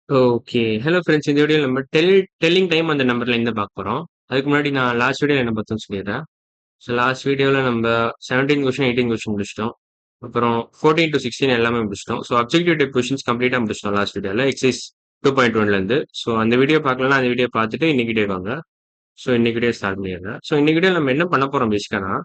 Okay. Hello friends. இந்த வீடியோல நம்ம டெல்லிங் டைம் அந்த நம்பர் லைன் தான் பார்க்க போறோம். அதுக்கு முன்னாடி நான் லாஸ்ட் வீடியோல என்ன பார்த்தோம்னு சொல்லிடுறேன். ஸோ லாஸ்ட் வீடியோல நம்ம 17 கொஸ்டின், 18 கொஸ்டின் முடிச்சிட்டோம். அப்புறம் 14 to 16 எல்லாமே முடிச்சிட்டோம். ஸோ அப்ஜெக்டிவ் டைப் கொஸ்டின்ஸ் கம்ப்ளீட்டா முடிச்சிட்டோம் லாஸ்ட் வீடியோல. எக்ஸசைஸ் 2.1லேருந்து. ஸோ அந்த வீடியோ பார்க்கலன்னா அந்த வீடியோ பார்த்துட்டு இன்னைக்கு வீடியோ வாங்க. ஸோ இன்னைக்கு வீடியோ ஸ்டார்ட் பண்ணிடுறேன். ஸோ இன்னைக்கு வீடியோ நம்ம என்ன பண்ண போறோம் பேசிக்கானா,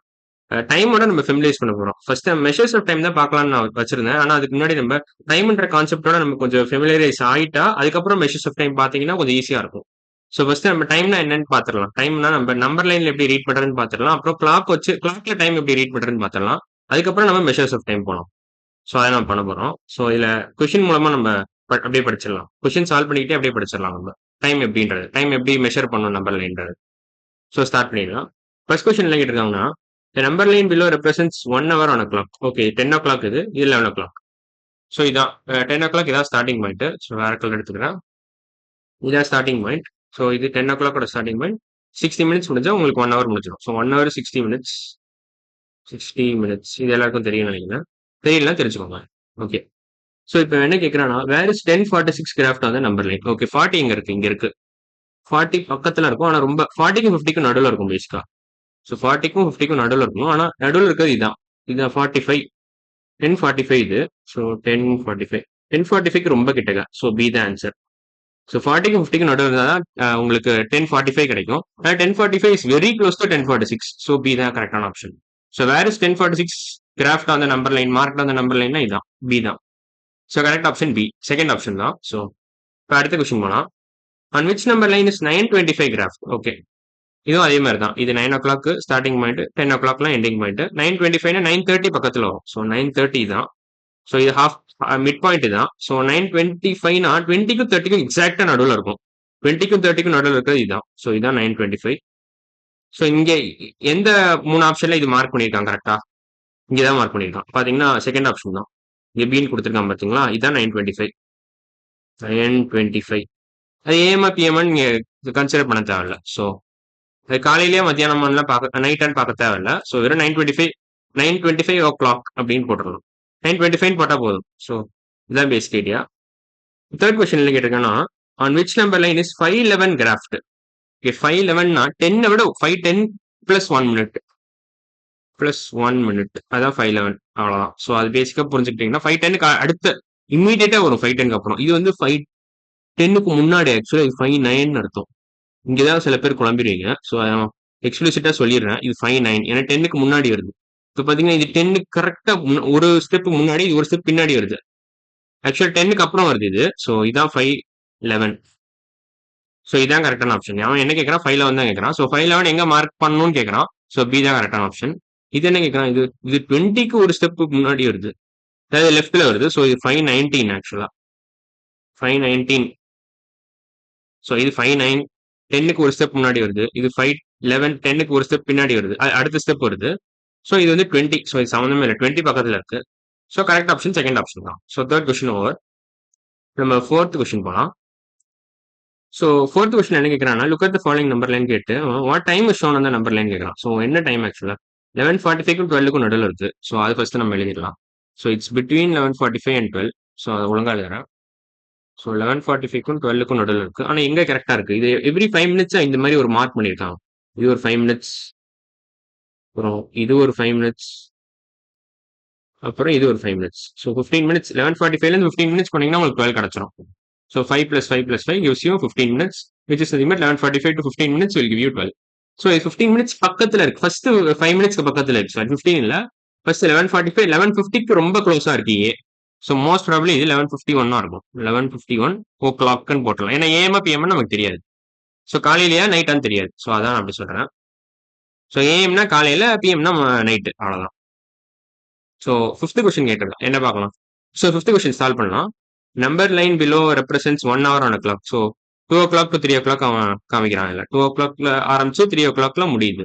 டைமோட நம்ம ஃபெமிலைஸ் பண்ண போறோம். ஃபர்ஸ்ட் மெஷர்ஸ் ஆஃப் டைம் தான் பார்க்கலாம்னு நான் வச்சிருந்தேன். ஆனா அதுக்கு முன்னாடி நம்ம டைம்ன்ற கான்செப்டோட நம்ம கொஞ்சம் ஃபெமிலியரைஸ் ஆயிட்டா அதுக்கப்புறம் மெஷர்ஸ் ஆஃப் டைம் பாத்தீங்கன்னா கொஞ்சம் ஈஸியா இருக்கும். ஸோ ஃபர்ஸ்ட் நம்ம டைம்னா என்னன்னு பாத்துரலாம். டைம்னா நம்ம நம்பர் லைன்ல எப்படி ரீட் பண்றதுன்னு பாத்துரலாம். அப்புறம் கிளாக் வச்சு கிளாக்ல டைம் எப்படி ரீட் பண்றதுன்னு பாத்துரலாம். அதுக்கப்புறம் நம்ம மெஷர்ஸ் ஆஃப் டைம் போனோம். ஸோ அதை நம்ம பண்ண போறோம். ஸோ இதுல கொஸ்டின் மூலமா நம்ம அப்படியே படிச்சிடலாம். கொஸ்டின் சால்வ் பண்ணிக்கிட்டே அப்படியே படிச்சிடலாம் நம்ம. டைம் எப்படி மெஷர் பண்ணணும் நம்பர் லைன்றது. ஸோ ஸ்டார்ட் பண்ணிடலாம். ஃபர்ஸ்ட் கொஸ்டின் என்ன கேட்டிருக்காங்கன்னா, the number line below represents 1 hour on a clock. Okay, 10 o'clock இது 11 o'clock. ஸோ இதான் 10 o'clock இதான் ஸ்டார்டிங் பாயிண்ட். ஸோ வேற கலர் எடுத்துக்கிறேன். இதான் ஸ்டார்டிங் பாயிண்ட். ஸோ இது 10 o'clock ஸ்டார்டிங் பாயிண்ட். 60 மினிட்ஸ் முடிஞ்சா உங்களுக்கு 1 hour முடிஞ்சிடும். So 1 hour 60 minutes. 60 மினிட்ஸ் இது எல்லாருக்கும் தெரியும் நினைக்கிறேன். தெரியலனா தெரிஞ்சுக்கோங்க. ஓகே. ஸோ இப்போ என்ன கேட்குறான்னா, வேர் இஸ் 1046 கிராஃப்ட் வந்து நம்பர் லைன். ஓகே, 40 எங்க இருக்கு? இங்க இருக்கு. 40 பக்கத்துல இருக்கும். ஆனா ரொம்ப 40க்கும் 50க்கும் நடுவில் இருக்கும் பேசிக்கா. ஸோ 40க்கும் 50க்கும் நடுவில் இருக்கும். ஆனா நடுவில் இருக்கிறது இதான். இதுதான் 45. 10:45 இது. ஸோ 10:45. 10:45க்கு ரொம்ப கிட்டக்க. ஸோ பி தான் ஆன்சர். ஸோ 40க்கும் 50க்கும் நடுவில் இருந்தால் தான் உங்களுக்கு 10:45 கிடைக்கும். ஆனால் 10:45 is very close to 10:46. So B தான் கரெக்டான option. So where is 10:46 graphed on the number line, mark on the number லைன்னா இதான் பி தான். So correct option B, second option தான். ஸோ இப்போ அடுத்த கொஸ்டின் போனா, on which number line is 9:25 graphed. Okay, இதுவும் அதே மாதிரி தான். இது 9 o'clock ஸ்டார்டிங் பாயிண்ட், 10 o'clockலாம் எண்டிங் பாயிண்ட். 9:25 9:30 பக்கத்துல வரும். ஸோ 9:30 தான். ஸோ இது ஹாஃப் மிட் பாயிண்ட் தான். ஸோ 9:25னா 20க்கும் 30க்கும் எக்ஸாக்டா நடுவில் இருக்கும். 20க்கும் 30க்கும் நடுவில் இருக்கிறது இதுதான். ஸோ இதான் 9:25. ஸோ இங்க எந்த 3 ஆப்ஷன்ல இது மார்க் பண்ணியிருக்காங்க கரெக்டா? இங்கதான் மார்க் பண்ணியிருக்கான். பாத்தீங்கன்னா செகண்ட் ஆப்ஷன் தான். இங்க பீன் கொடுத்துருக்கான் பாத்தீங்களா? இதான் 9:25. 9:25 அது ஏஎம்ஆ பிஎம்ஆ நீங்க கன்சிடர் பண்ண தேவையில்ல. ஸோ அது காலையிலேயே மத்தியானம் பார்க்க நைட்டான்னு பார்க்க தேவையில்ல. ஸோ வெறும் 9:25 ஓ கிளாக் அப்படின்னு போட்டுடணும். 9:25 போட்டா போதும். ஸோ இதுதான் பேசிக் ஐடியா. தேர்ட் கொஸ்டின்ல கேட்டிருக்கேன்னா, on which number line is 511 graphed. Okay, 511னா 10 விட 510 பிளஸ் 1 மினிட் பிளஸ் 1 மினிட் அதான் 511. அவ்வளவுதான். ஸோ அது பேசிக்கா புரிஞ்சுக்கிட்டீங்கன்னா 510க்கு அடுத்த இம்மீடியட்டா வரும். 510க்கு அப்புறம் இது வந்து 510க்கு முன்னாடி ஆக்சுவலா இது 59 அர்த்தம். இங்கதான் சில பேர் குழம்பிடுவீங்க. ஸோ எக்ஸ்பிளிசிட்டா சொல்லிடுறேன். இது 59 ஏன்னா 10க்கு முன்னாடி வருது. இப்போ பாத்தீங்கன்னா இது 10க்கு கரெக்டா ஒரு ஸ்டெப் முன்னாடி, இது ஒரு ஸ்டெப் பின்னாடி வருது. ஆக்சுவலா 10க்கு அப்புறம் வருது இது. ஸோ இதான் 511. ஸோ இதான் கரெக்டான ஆப்ஷன். அவன் என்ன கேட்கறான்? 511 தான் கேட்கறான். ஸோ 511 எங்க மார்க் பண்ணணும்னு கேட்கறான். ஸோ பி தான் கரெக்டான ஆப்ஷன். இது என்ன கேட்கறான்? இது 20க்கு ஒரு ஸ்டெப் முன்னாடி வருது, அதாவது லெஃப்ட்ல வருது. ஸோ இது 519 ஆக்சுவலா 519. ஸோ இது 59 10க்கு ஒரு ஸ்டெப் முன்னாடி வருது. இது 511 10க்கு ஒரு ஸ்டெப் பின்னாடி வருது. அடுத்த ஸ்டெப் வருது. ஸோ இது வந்து 20. ஸோ இது சம்மந்தமே இல்லை. 20 பக்கத்துல இருக்கு. So correct option second option தான். So third question over. நம்ம ஃபோர்த் கொஸ்டின் போலாம். ஸோ ஃபோர்த் கொஸ்டின் என்ன கேட்கறான்னா, look at the following number line கேட்டு வாட் டைம் இஸ் ஷோன் அந்த நம்பர் லைன் கேட்கறான். ஸோ என்ன டைம் ஆக்சுவலா 11:45க்கும் 12க்கும் நடுவில் இருக்கு. ஸோ அது ஃபர்ஸ்ட் நம்ம எழுதிடலாம். So it's between 11:45 and 12. So அதை ஒழுங்கா எழுதுறேன். ஸோ 11:45க்கும் 12க்கும் நடுவில் இருக்கு. ஆனா எங்க கரெக்டா இருக்கு? இது எவ்ரி 5 மினிட்ஸ் இந்த மாதிரி ஒரு மார்க் பண்ணியிருக்காங்க. இது ஒரு 5 மினிட்ஸ், அப்புறம் இது ஒரு 5 மினிட்ஸ், அப்புறம் இது ஒரு 5 மினிட்ஸ். ஸோ 15 மினிட்ஸ் 11:45ல 15 மினிட்ஸ் பண்ணீங்கன்னா உங்களுக்கு 12 கிடைச்சிரும். So 5 + 5 + 5 gives you 15 minutes, which is the limit 11:45 to 15 minutes will give you 12. So 15 minutes பக்கத்துல இருக்கு. ஃபர்ஸ்ட் 5 மினிட்ஸ்க்கு பக்கத்துல இருக்கு. சாரி 15 இல்ல, ஃபர்ஸ்ட் 11:45 11:50க்கு ரொம்ப க்ளோஸா இருக்கு ஏ. ஸோ மோஸ்ட் ப்ராபப்லி இது 11:51 இருக்கும். 11:51 ஓ கிளாக்னு போட்டலாம். ஏன்னா ஏஎம்ஆ பிஎம்ஆ நமக்கு தெரியாது. ஸோ காலையிலயா நைட்டான்னு தெரியாது. ஸோ அதான் அப்படி சொல்றேன். ஸோ ஏஎம்னா காலையில, பிஎம்னா நைட்டு, அவ்வளவுதான். ஸோ ஃபிஃப்த் கொஸ்டின் கேட்டிருக்கேன். என்ன பார்க்கலாம்? ஸோ ஃபிஃப்த் கொஸ்டின் சால்வ் பண்ணலாம். Number line below represents 1 hour on a clock. So 2 o'clock to 3 o'clock அவன் காமிக்கிறான். இல்லை 2 o'clockல ஆரம்பிச்சு 3 o'clockல முடியுது.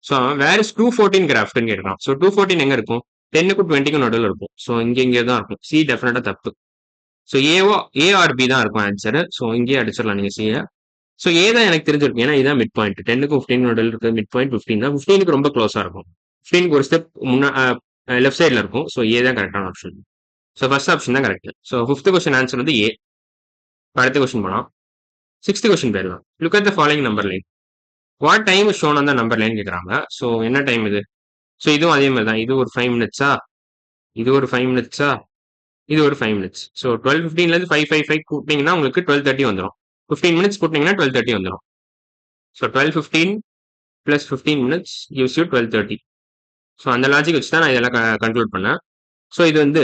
ஸோ அவன் வேர் இஸ் 214 கிராஃப்ட்னு கேட்கறான். ஸோ 214 எங்க இருக்கும்? 10க்கும் 20க்கும் நடுவில் இருக்கும். ஸோ இங்கே தான் இருக்கும். சி டெஃபினட்டா தப்பு. ஸோ ஏ ஆர் பி தான் இருக்கும் ஆன்சர். ஸோ இங்கேயே அடிச்சிடலாம் நீங்க சியை. ஸோ ஏ தான் எனக்கு தெரிஞ்சிருக்கும். ஏன்னா இதான் மிட் பாயிண்ட். 10க்கும் 15 நடுவில் இருக்க மிட் பாயிண்ட் 15 தான். 15க்கு ரொம்ப க்ளோஸா இருக்கும். 15க்கு ஒரு ஸ்டெப் முன்னா லெஃப்ட் சைட்ல இருக்கும். ஸோ ஏ தான் கரெக்டான ஆப்ஷன். ஸோ ஃபர்ஸ்ட் ஆப்ஷன் தான் correct. So fifth question answer வந்து ஏ. அடுத்த கொஸ்டின் போலாம். 6th கொஸ்டின் போயிடலாம். Look at the following number line. What time is shown on the number line கேட்குறாங்க. ஸோ என்ன டைம் இது? ஸோ இதுவும் அதே மாதிரி தான். இது ஒரு 5 மினிட்ஸா, இது ஒரு 5 மினிட்ஸா, இது ஒரு 5 மினிட்ஸ். ஸோ 12:15லேருந்து 5:55 கூட்டினீங்கன்னா உங்களுக்கு 12:30 வந்துடும். 15 மினிட்ஸ் கூட்டினீங்கன்னா 12:30 வந்துடும். So 12:15 + 15 minutes gives you 12:30. So அந்த லாஜிக் வச்சு தான் நான் இதெல்லாம் கன்க்ளூட் பண்ணேன். ஸோ இது வந்து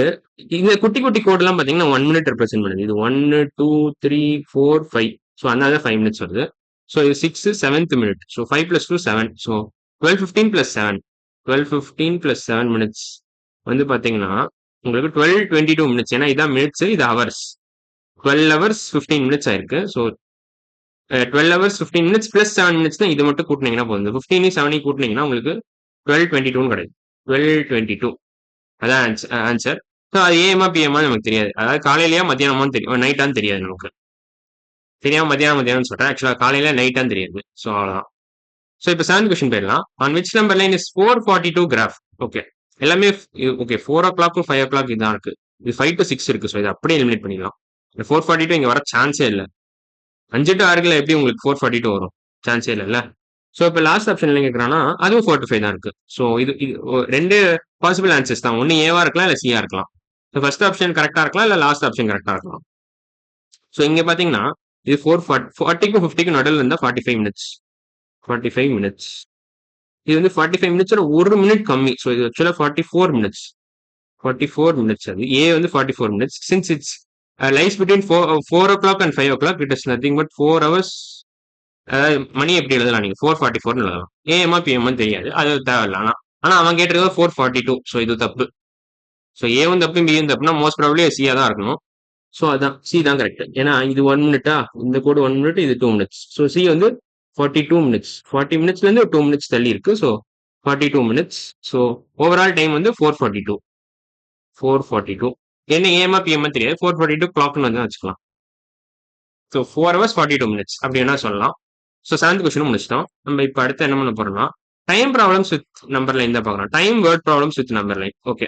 இந்த குட்டி குட்டி கோடெல்லாம் பார்த்தீங்கன்னா 1 மினிட் ரெப்ரசென்ட் பண்ணுது. இது 1 2 3 4 5. ஸோ அதனால 5 மினிட்ஸ் வருது. ஸோ இது 6 7th minute. So 5 + 2 7. So 12:15 + 7. 12:15 + 7 minutes வந்து பார்த்தீங்கன்னா உங்களுக்கு 12:22 மினிட்ஸ். ஏன்னா இதான் மினிட்ஸ், இது ஹவர்ஸ். 12 ஹவர்ஸ் 15 மினிட்ஸ் ஆயிருக்கு. ஸோ 12 ஹவர்ஸ் 15 மினிட்ஸ் + 7 மினிட்ஸ் தான். இது மட்டும் கூட்டினீங்கன்னா போதும். 15 7 கூட்டினீங்கன்னா உங்களுக்கு 12:22 கிடைக்கும். 12:22 அதான் ஆன்சர். ஸோ அது ஏஎம்மா பிஎம்மா நமக்கு தெரியாது. அதாவது காலையிலயா மத்தியானமான்னு தெரியும், நைட்டான்னு தெரியாது நமக்கு. தெரியாம மத்தியானம் சொல்றேன். ஆக்சுவலா காலையில நைட்டான்னு தெரியாது. ஸோ அவ்வளோதான். ஸோ இப்போ 7th கொஸ்டின் போயிடலாம். On which number line is 442 graph? Okay, எல்லாமே ஓகே. 4 o'clock 5 o'clock இதான் இருக்கு. இது 5 to 6 இருக்கு. ஸோ இதை அப்படியே எலிமினேட் பண்ணிடலாம். 442 இங்க வர சான்ஸே இல்லை. 5 to 6 எப்படி உங்களுக்கு 442 வரும்? சான்ஸே இல்லைல்ல. ஸோ இப்போ லாஸ்ட் ஆப்ஷன் என்ன கேட்குறான்னா அதுவும் 4 to 5 தான் இருக்கு. ஸோ இது ரெண்டு பாசிபிள் ஆன்சர்ஸ் தான். ஒன்று ஏவா இருக்கலாம், இல்லை சியா இருக்கலாம். ஸோ ஃபர்ஸ்ட் ஆப்ஷன் கரெக்டாக இருக்கலாம், இல்லை லாஸ்ட் ஆப்ஷன் கரெக்டாக இருக்கலாம். ஸோ இங்கே பார்த்தீங்கன்னா இது 440க்கும் 50க்கும் நடுவில் இருந்தால் 45 மினிட்ஸ். 45 மினிட்ஸ். இது வந்து 45 மினிட்ஸோட 1 மினிட் கம்மி. ஸோ இது ஆக்சுவலாக 44 மினிட்ஸ். 44 மினிட்ஸ். அது ஏ வந்து 44 minutes. Since it's lies between 4 o'clock and 5 o'clock, it is nothing but 4 hours. அதாவது மணி எப்படி எழுதலாம் நீங்க? 444 எழுதலாம். ஏஎம்மா பிஎம்மா தெரியாது, அது தேவையில்ல. ஆனா அவன் கேட்டிருக்க 442. ஸோ இது தப்பு. ஸோ ஏவும் தப்பு பியும் தப்புனா மோஸ்ட் ப்ராபப்ளி சியா தான் இருக்கணும். ஸோ அதான் சி தான் கரெக்ட். ஏன்னா இது 1 மினிட்டா, இந்த கோடு 1 மினிட், இது 2 மினிட்ஸ். ஸோ சி வந்து 42 மினிட்ஸ். 40 மினிட்ஸ்லேருந்து 2 மினிட்ஸ் தள்ளி இருக்கு. So 42 minutes. So overall time வந்து 442. 442 என்ன ஏஎம்மா பிஎம்மா தெரியாது. 442 கிளாக்னு வந்து வச்சுக்கலாம். ஸோ 4 hours 42 மினிட்ஸ் அப்படி என்ன சொல்லலாம். ஸோ 7th கொஸ்டின் முடிச்சிட்டோம். நம்ம இப்போ அடுத்து என்ன பண்ண போறோம்னா time problems with number line தான் பார்க்கலாம். Time word problems with number line. Okay,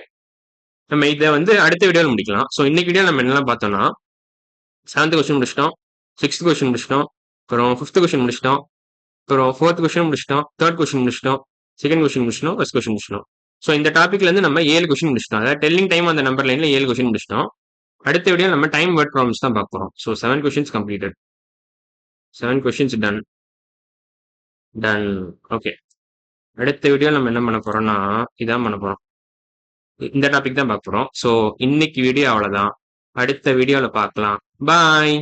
நம்ம இதை வந்து அடுத்த வீடியோவில் முடிக்கலாம். ஸோ இன்னைக்கு வீடியோ நம்ம என்னெல்லாம் பார்த்தோம்னா 7th கொஸ்டின் முடிச்சிட்டோம், 6th கொஸ்டின் முடிச்சிட்டோம், அப்புறம் 5th கொஸ்டின் முடிச்சிட்டோம், அப்புறம் 4th கொஸ்டின் முடிச்சிட்டோம், 3rd கொஸ்டின் முடிச்சிட்டோம், 2nd கொஸ்டின் முடிச்சிட்டோம், 1st கொஸ்டின் முடிச்சிட்டோம். ஸோ இந்த டாபிக்ல இருந்து நம்ம 7 கொஸ்டின் முடிச்சிட்டோம். அதாவது டெல்லிங் டைம் அந்த நம்பர் லைன்ல 7 கொஸ்டின் முடிச்சிட்டோம். அடுத்த வீடியோ நம்ம டைம் வேர்ட் ப்ராப்ளம்ஸ் தான் பார்க்க போறோம். So 7 questions completed. 7 questions done. Okay, அடுத்த வீடியோ நம்ம என்ன பண்ண போறோம்னா இதான் பண்ண போறோம். இந்த டாபிக் தான் பார்க்க போறோம். ஸோ இன்னைக்கு வீடியோ அவ்வளவுதான். அடுத்த வீடியோல பார்க்கலாம். பாய்.